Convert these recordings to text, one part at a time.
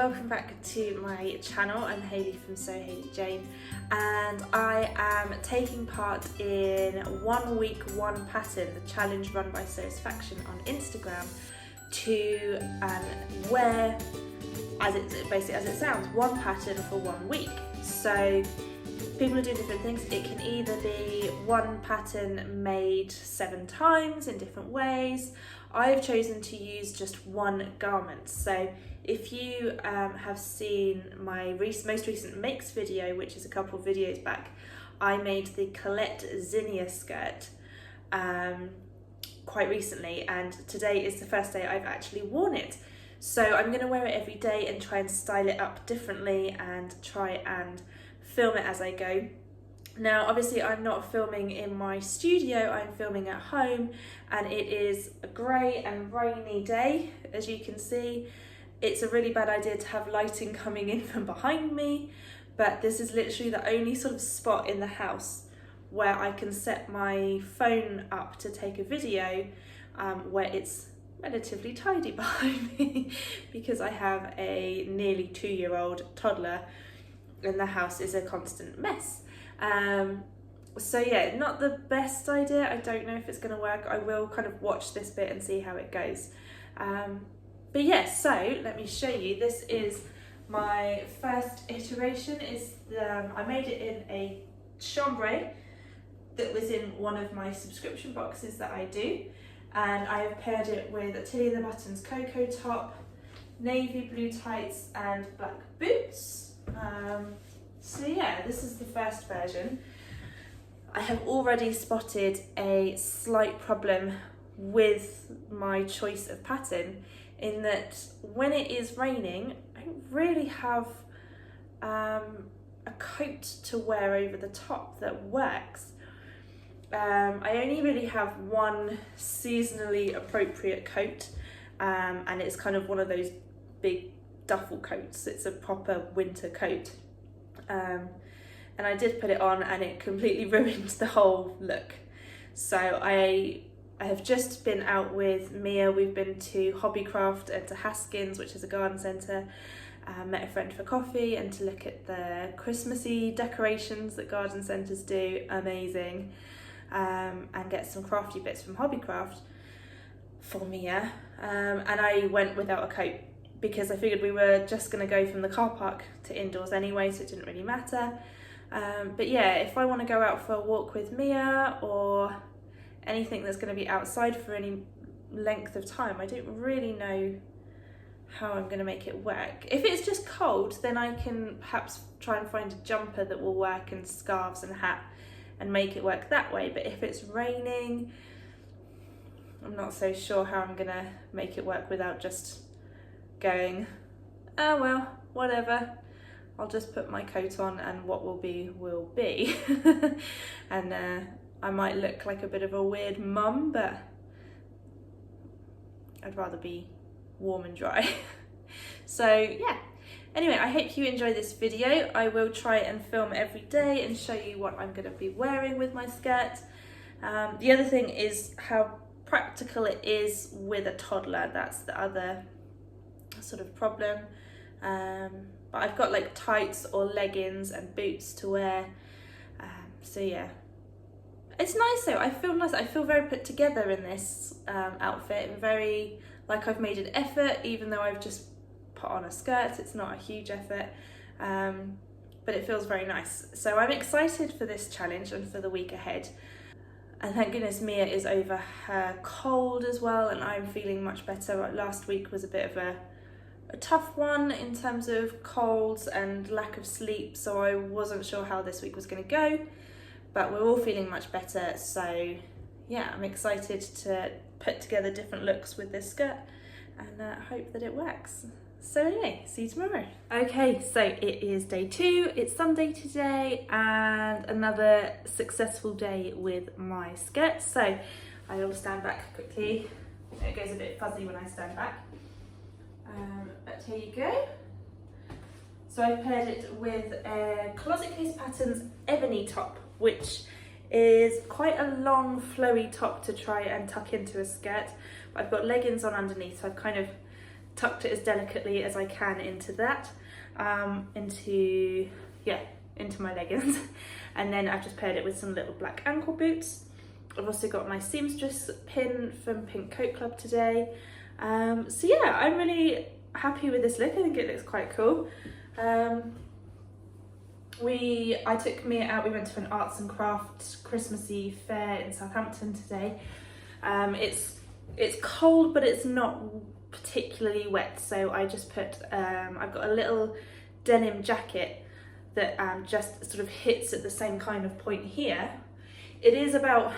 welcome back to my channel. I'm Hayley from So Hayley Jane, and I am taking part in 1 week 1 pattern, the challenge run by Sewisfaction on Instagram, to wear, as it sounds, one pattern for 1 week. So people are doing different things. It can either be one pattern made 7 times in different ways. I've chosen to use just one garment. So if you have seen my most recent makes video, which is a couple of videos back, I made the Colette Zinnia skirt quite recently, and today is the first day I've actually worn it. So I'm going to wear it every day and try and style it up differently and try and film it as I go. Now obviously I'm not filming in my studio, I'm filming at home, and it is a grey and rainy day, as you can see. It's a really bad idea to have lighting coming in from behind me, but this is literally the only sort of spot in the house where I can set my phone up to take a video where it's relatively tidy behind me because I have a nearly 2-year-old toddler and the house is a constant mess. So yeah, not the best idea. I don't know if it's going to work. I will kind of watch this bit and see how it goes. But yeah, so let me show you. This is my first iteration. I made it in a chambray that was in one of my subscription boxes that I do, and I have paired it with a Tilly the Buttons Coco top, navy blue tights and black boots. So yeah, this is the first version. I have already spotted a slight problem with my choice of pattern, in that when it is raining, I don't really have a coat to wear over the top that works. I only really have one seasonally appropriate coat, and it's kind of one of those big duffel coats. It's a proper winter coat. And I did put it on and it completely ruined the whole look. So I have just been out with Mia. We've been to Hobbycraft and to Haskins, which is a garden centre. Met a friend for coffee and to look at the Christmassy decorations that garden centres do, amazing, and get some crafty bits from Hobbycraft for Mia. And I went without a coat because I figured we were just going to go from the car park to indoors anyway, so it didn't really matter. But yeah, if I want to go out for a walk with Mia or anything that's going to be outside for any length of time, I don't really know how I'm going to make it work. If it's just cold, then I can perhaps try and find a jumper that will work, and scarves and a hat, and make it work that way. But if it's raining, I'm not so sure how I'm going to make it work without just going, oh well, whatever, I'll just put my coat on and what will be will be. And I might look like a bit of a weird mum, but I'd rather be warm and dry. So yeah, anyway, I hope you enjoy this video. I will try and film every day and show you what I'm going to be wearing with my skirt. The other thing is how practical it is with a toddler. That's the other sort of problem. But I've got like tights or leggings and boots to wear. So yeah, it's nice though. I feel nice. I feel very put together in this outfit, and very like I've made an effort, even though I've just put on a skirt. It's not a huge effort, but it feels very nice. So I'm excited for this challenge and for the week ahead. And thank goodness Mia is over her cold as well, and I'm feeling much better. Last week was a bit of a tough one in terms of colds and lack of sleep, so I wasn't sure how this week was going to go, but we're all feeling much better. So yeah, I'm excited to put together different looks with this skirt and hope that it works. So anyway, see you tomorrow. Okay, so it is day 2, it's Sunday today, and another successful day with my skirt. So I will stand back quickly. It goes a bit fuzzy when I stand back. But here you go. So I paired it with a Closet Case Patterns Ebony top, which is quite a long flowy top to try and tuck into a skirt. But I've got leggings on underneath, so I've kind of tucked it as delicately as I can into that, into my leggings. And then I've just paired it with some little black ankle boots. I've also got my seamstress pin from Pink Coat Club today. So yeah, I'm really happy with this look. I think it looks quite cool. I took Mia out, we went to an arts and crafts Christmassy fair in Southampton today. It's cold, but it's not particularly wet, so I just put, I've got a little denim jacket that just sort of hits at the same kind of point here. It is about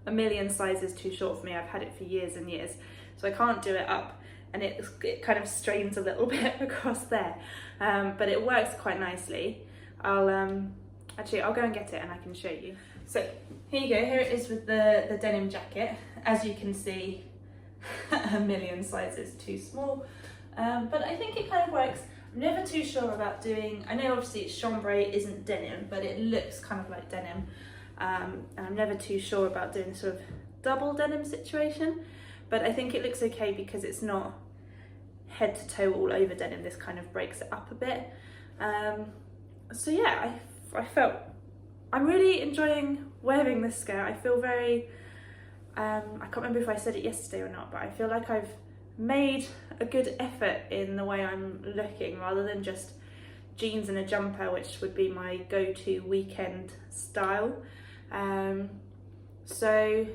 a million sizes too short for me. I've had it for years and years, so I can't do it up, and it kind of strains a little bit across there, but it works quite nicely. I'll go and get it and I can show you. So here you go, here it is with the denim jacket. As you can see, a million sizes too small, but I think it kind of works. I'm never too sure about doing, I know obviously chambray isn't denim, but it looks kind of like denim, and I'm never too sure about doing sort of double denim situation, but I think it looks okay because it's not head to toe all over denim. This kind of breaks it up a bit. So yeah, I felt I'm really enjoying wearing this skirt. I feel very, I can't remember if I said it yesterday or not, but I feel like I've made a good effort in the way I'm looking, rather than just jeans and a jumper, which would be my go-to weekend style. So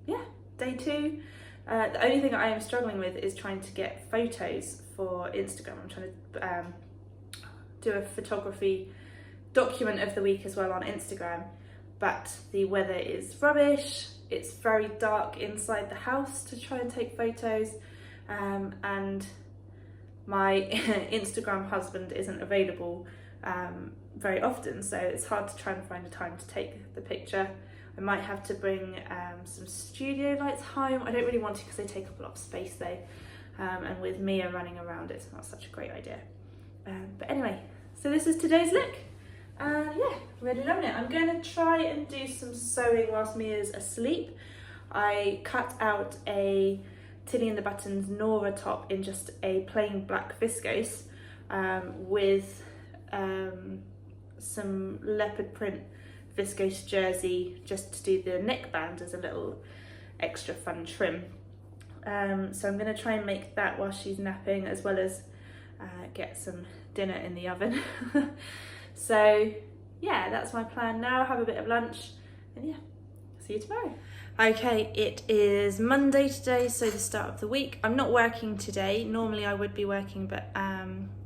yeah, day 2. The only thing I am struggling with is trying to get photos for Instagram. I'm trying to do a photography document of the week as well on Instagram, but the weather is rubbish. It's very dark inside the house to try and take photos, and my Instagram husband isn't available very often, so it's hard to try and find a time to take the picture. I might have to bring some studio lights home. I don't really want to because they take up a lot of space though, and with Mia running around, it's not such a great idea. But anyway, so this is today's look. Yeah, really loving it. I'm going to try and do some sewing whilst Mia's asleep. I cut out a Tilly and the Buttons Nora top in just a plain black viscose, with some leopard print viscose jersey, just to do the neckband as a little extra fun trim. So I'm going to try and make that while she's napping, as well as get some dinner in the oven. So yeah, that's my plan now. Have a bit of lunch, and yeah, see you tomorrow. Okay, it is Monday today, so the start of the week. I'm not working today. Normally I would be working, but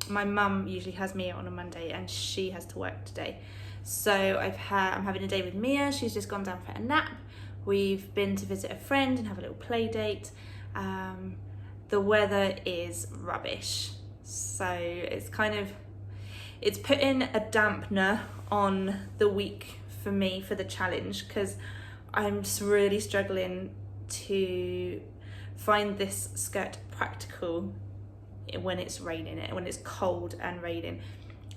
my mum usually has Mia on a Monday and she has to work today. So I'm having a day with Mia. She's just gone down for a nap. We've been to visit a friend and have a little play date. The weather is rubbish, so it's putting a dampener on the week for me for the challenge, because I'm just really struggling to find this skirt practical when it's raining, when it's cold and raining.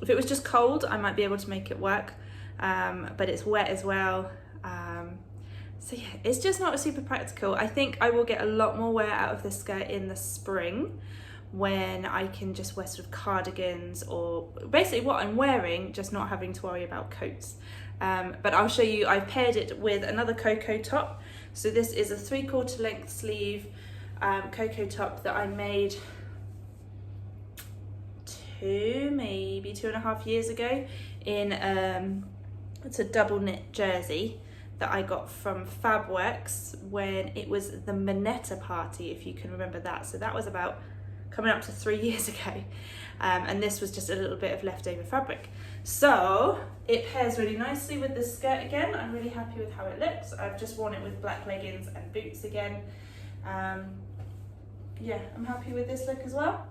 If it was just cold, I might be able to make it work, but it's wet as well. So yeah, it's just not super practical. I think I will get a lot more wear out of this skirt in the spring, when I can just wear sort of cardigans, or basically what I'm wearing, just not having to worry about coats. But I'll show you, I've paired it with another Coco top. So this is a 3/4 length sleeve Coco top that I made maybe 2.5 years ago in, it's a double knit jersey that I got from Fabworks when it was the Minetta party, if you can remember that. So that was about coming up to 3 years ago, and this was just a little bit of leftover fabric. So it pairs really nicely with this skirt again. I'm really happy with how it looks. I've just worn it with black leggings and boots again. Yeah, I'm happy with this look as well.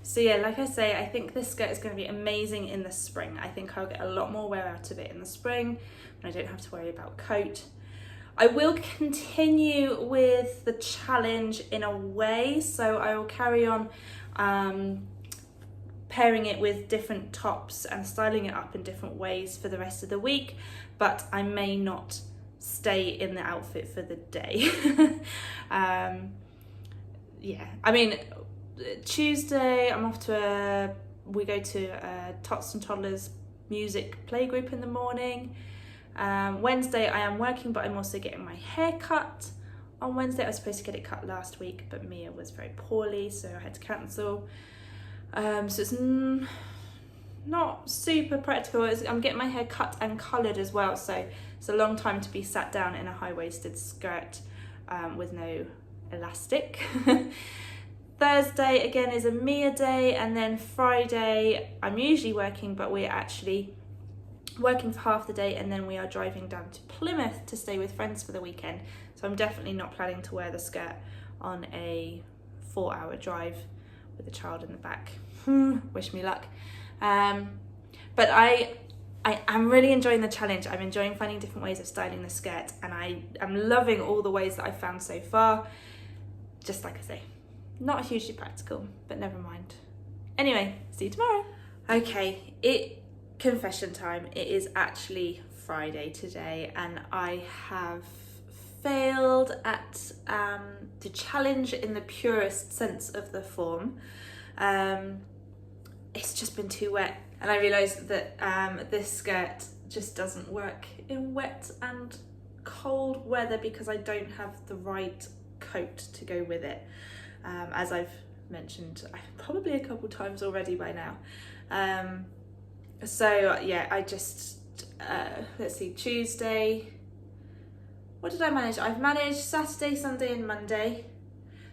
So yeah, like I say, I think this skirt is going to be amazing in the spring. I think I'll get a lot more wear out of it in the spring when I don't have to worry about coat. I will continue with the challenge in a way, so I will carry on pairing it with different tops and styling it up in different ways for the rest of the week, but I may not stay in the outfit for the day. Yeah, I mean, Tuesday I'm off to we go to a Tots and Toddlers music playgroup in the morning. Wednesday I am working, but I'm also getting my hair cut. On Wednesday I was supposed to get it cut last week, but Mia was very poorly, so I had to cancel. So it's not super practical. I'm getting my hair cut and coloured as well, so it's a long time to be sat down in a high-waisted skirt with no elastic. Thursday again is a Mia day, and then Friday I'm usually working, but we're actually working for half the day, and then we are driving down to Plymouth to stay with friends for the weekend. So I'm definitely not planning to wear the skirt on a 4-hour drive with a child in the back. Wish me luck. But I am really enjoying the challenge. I'm enjoying finding different ways of styling the skirt, and I am loving all the ways that I've found so far. Just like I say, not hugely practical, but never mind. Anyway, see you tomorrow. Okay, confession time. It is actually Friday today, and I have failed at the challenge in the purest sense of the form. It's just been too wet, and I realised that this skirt just doesn't work in wet and cold weather because I don't have the right coat to go with it, as I've mentioned probably a couple times already by now. So yeah, I just let's see, Tuesday, what did I manage? I've managed Saturday, Sunday and Monday.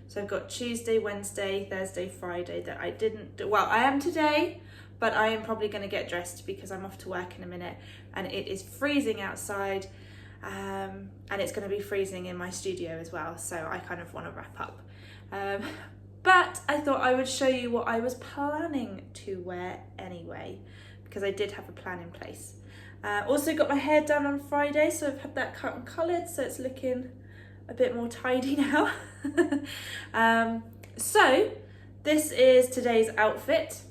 So I've got Tuesday, Wednesday, Thursday, Friday that I didn't do. Well, I am today, but I am probably going to get dressed because I'm off to work in a minute, and it is freezing outside, and it's going to be freezing in my studio as well, so I kind of want to wrap up. But I thought I would show you what I was planning to wear anyway, because I did have a plan in place. Also got my hair done on Friday, so I've had that cut and coloured, so it's looking a bit more tidy now. So this is today's outfit.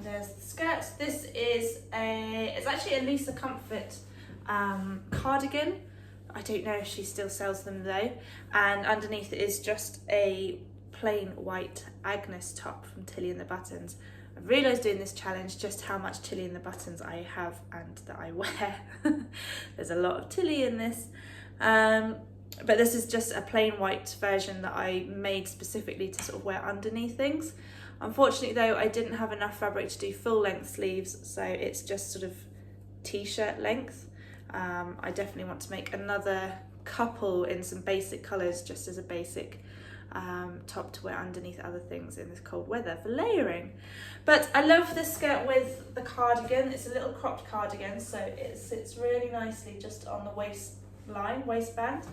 There's the skirt. This is it's actually a Lisa Comfort cardigan. I don't know if she still sells them though. And underneath it is just a plain white Agnes top from Tilly and the Buttons. I've realised doing this challenge just how much Tilly and the Buttons I have and that I wear. There's a lot of Tilly in this. But this is just a plain white version that I made specifically to sort of wear underneath things. Unfortunately though, I didn't have enough fabric to do full length sleeves, so it's just sort of t-shirt length. I definitely want to make another couple in some basic colours just as a basic top to wear underneath other things in this cold weather for layering. But I love this skirt with the cardigan. It's a little cropped cardigan, so it sits really nicely just on the waistband.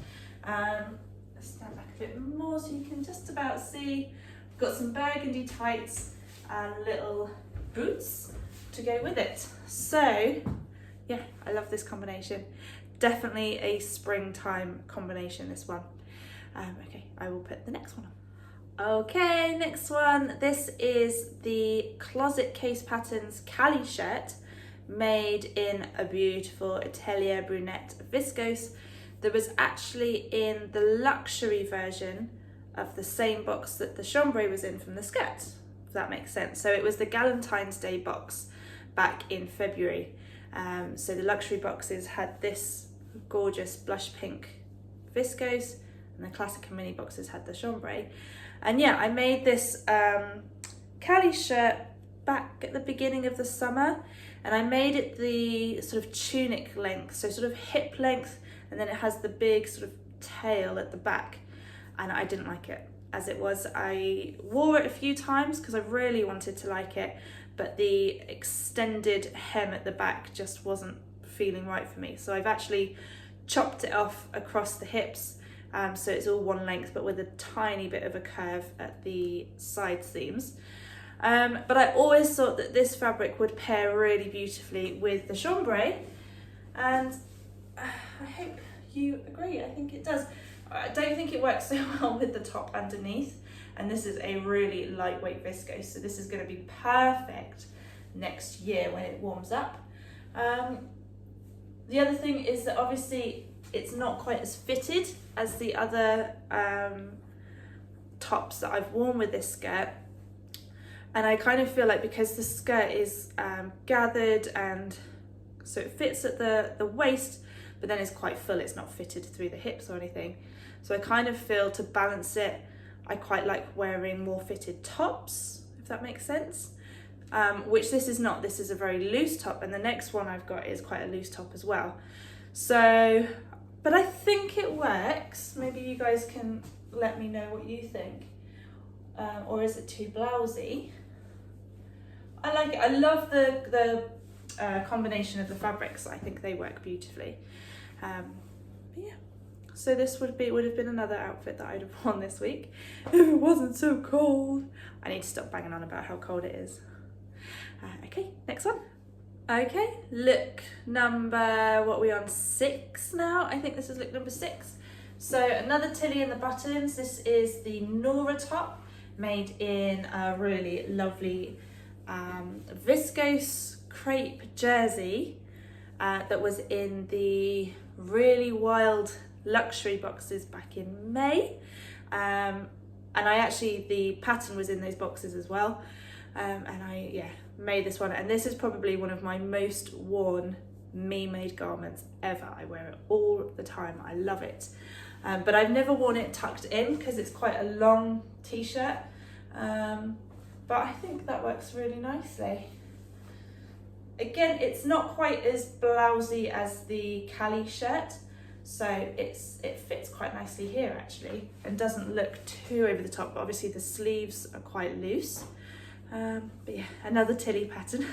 Let's stand back a bit more so you can just about see. I've got some burgundy tights and little boots to go with it. So yeah, I love this combination. Definitely a springtime combination, this one. Okay, I will put the next one on. Okay, next one. This is the Closet Case Patterns Kalle shirt, made in a beautiful Atelier Brunette viscose that was actually in the luxury version of the same box that the chambray was in from the skirt, if that makes sense. So it was the Galentine's Day box back in February. So the luxury boxes had this gorgeous blush pink viscose, and the classic and mini boxes had the chambray. And yeah, I made this Kalle shirt back at the beginning of the summer, and I made it the sort of tunic length, so sort of hip length, and then it has the big sort of tail at the back, and I didn't like it as it was. I wore it a few times because I really wanted to like it, but the extended hem at the back just wasn't feeling right for me. So I've actually chopped it off across the hips, so it's all one length but with a tiny bit of a curve at the side seams. But I always thought that this fabric would pair really beautifully with the chambray, and I hope you agree. I think it does. I don't think it works so well with the top underneath, and this is a really lightweight viscose, so this is going to be perfect next year when it warms up. The other thing is that obviously it's not quite as fitted as the other tops that I've worn with this skirt, and I kind of feel like because the skirt is gathered and so it fits at the waist, but then it's quite full, it's not fitted through the hips or anything. So I kind of feel to balance it, I quite like wearing more fitted tops, if that makes sense. Which this is not, this is a very loose top, and the next one I've got is quite a loose top as well. So, but I think it works. Maybe you guys can let me know what you think. Or is it too blousy? I like it. I love the combination of the fabrics. I think they work beautifully. But yeah. So this would have been another outfit that I'd have worn this week if it wasn't so cold. I need to stop banging on about how cold it is. Okay, next one. Okay, look number, what are we on, 6 now? I think this is look number 6. So another Tilly in the buttons. This is the Nora top, made in a really lovely viscose crepe jersey that was in the really wild luxury boxes back in May. And I actually, the pattern was in those boxes as well. And I made this one, and this is probably one of my most worn me-made garments ever. I wear it all the time. I love it. But I've never worn it tucked in because it's quite a long t-shirt. But I think that works really nicely. Again, it's not quite as blousy as the Kalle shirt, so it fits quite nicely here actually, and doesn't look too over the top, but obviously the sleeves are quite loose. But yeah, another Tilly pattern.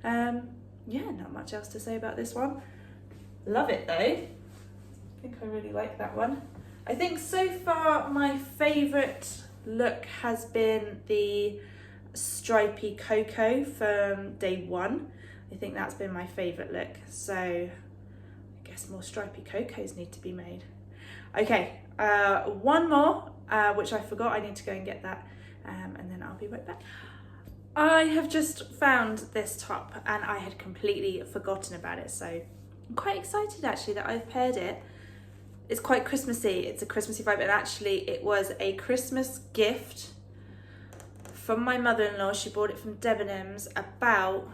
Yeah, not much else to say about this one. Love it though. I think I really like that one. I think so far my favourite look has been the stripy Coco from day 1. I think that's been my favourite look. So I guess more stripy Cocos need to be made. Okay, one more, which I forgot. I need to go and get that. And then I'll be right back. I have just found this top and I had completely forgotten about it, so I'm quite excited actually that I've paired it. It's quite Christmassy, it's a Christmassy vibe, and actually it was a Christmas gift from my mother-in-law. She bought it from Debenhams about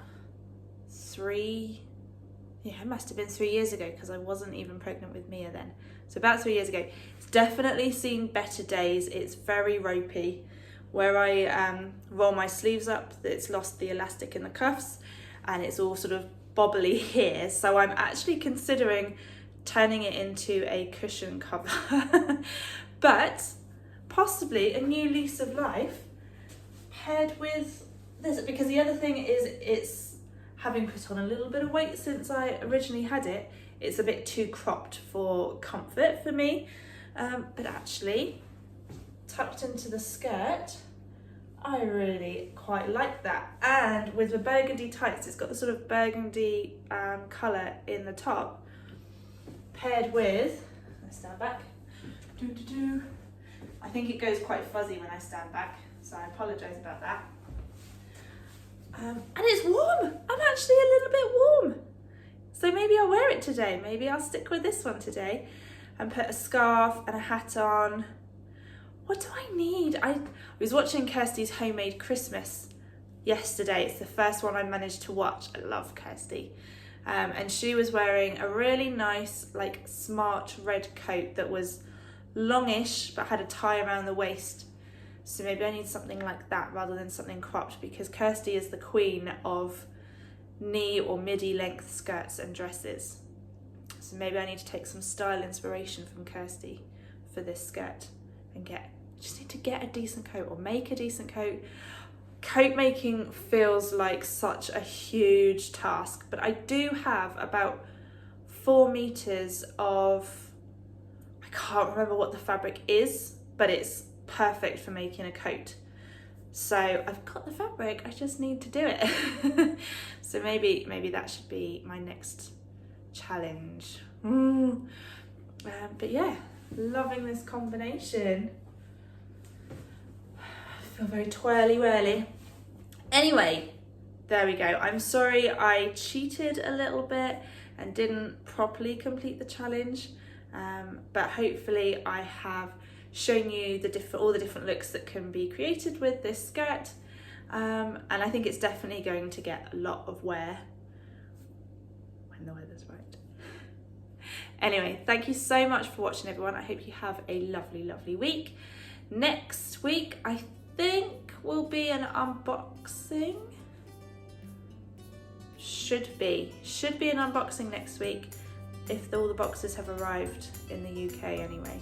it must have been 3 years ago, because I wasn't even pregnant with Mia then. So about 3 years ago. It's definitely seen better days. It's very ropey. Where I roll my sleeves up, it's lost the elastic in the cuffs, and it's all sort of bobbly here. So I'm actually considering turning it into a cushion cover. But possibly a new lease of life paired with this, because the other thing is it's having put on a little bit of weight since I originally had it. It's a bit too cropped for comfort for me, but actually tucked into the skirt, I really quite like that. And with the burgundy tights, it's got the sort of burgundy colour in the top, paired with, let's stand back, I think it goes quite fuzzy when I stand back, so I apologise about that. And it's warm. I'm actually a little bit warm. So maybe I'll wear it today. Maybe I'll stick with this one today and put a scarf and a hat on. What do I need? I was watching Kirsty's Homemade Christmas yesterday. It's the first one I managed to watch. I love Kirsty. And she was wearing a really nice, like, smart red coat that was longish but had a tie around the waist. So maybe I need something like that rather than something cropped, because Kirsty is the queen of knee or midi length skirts and dresses. So maybe I need to take some style inspiration from Kirsty for this skirt and just need to get a decent coat or make a decent coat. Coat making feels like such a huge task, but I do have about 4 meters of, I can't remember what the fabric is, but it's perfect for making a coat. So I've got the fabric, I just need to do it. So maybe that should be my next challenge. But yeah, loving this combination. I feel very twirly-whirly. Anyway, there we go. I'm sorry I cheated a little bit and didn't properly complete the challenge, but hopefully I have showing you all the different looks that can be created with this skirt. And I think it's definitely going to get a lot of wear when the weather's right. Anyway, thank you so much for watching, everyone. I hope you have a lovely, lovely week. Next week, I think will be an unboxing. Should be an unboxing next week if all the boxes have arrived in the UK anyway.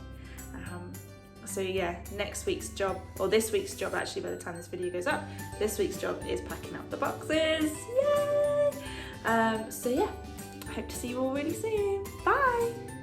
So yeah, next week's job, or this week's job actually by the time this video goes up, this week's job is packing up the boxes. Yay! So yeah, I hope to see you all really soon. Bye!